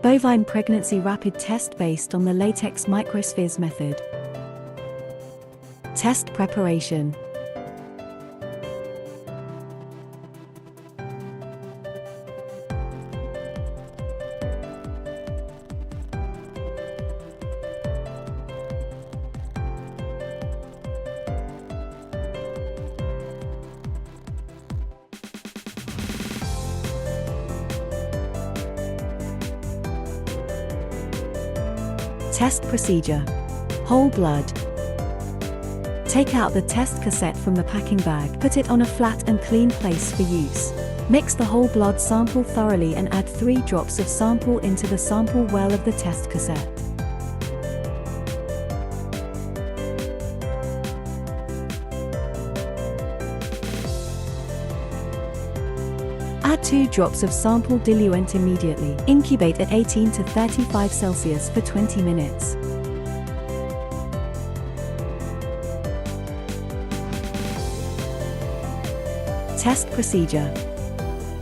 Bovine pregnancy rapid test based on the latex microspheres method. Test preparation. Test procedure. Whole blood. Take out the test cassette from the packing bag. Put it on a flat and clean place for use. Mix the whole blood sample thoroughly and add 3 drops of sample into the sample well of the test cassette. Add 2 drops of sample diluent immediately. Incubate at 18 to 35 Celsius for 20 minutes. Test procedure.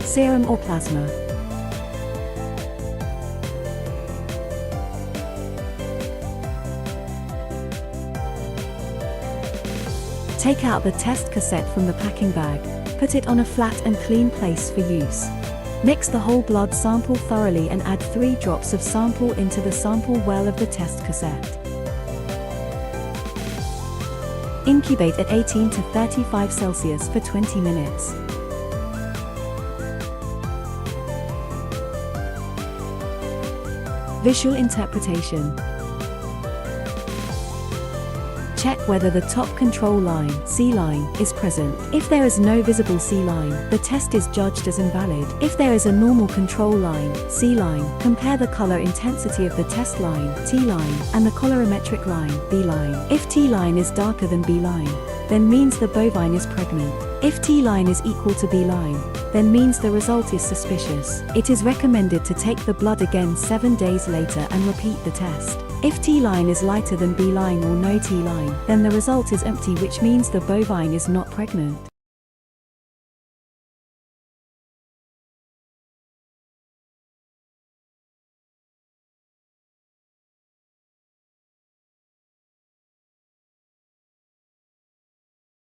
Serum or plasma. Take out the test cassette from the packing bag. Put it on a flat and clean place for use. Mix the whole blood sample thoroughly and add 3 drops of sample into the sample well of the test cassette. Incubate at 18 to 35 Celsius for 20 minutes. Visual interpretation. Check whether the top control line, C line, is present. If there is no visible C line, the test is judged as invalid. If there is a normal control line, C line, compare the color intensity of the test line, T line, and the colorimetric line, B line. If T line is darker than B line, then means the bovine is pregnant. If T line is equal to B line, then means the result is suspicious. It is recommended to take the blood again 7 days later and repeat the test. If T line is lighter than B line or no T line, then the result is empty, which means the bovine is not pregnant.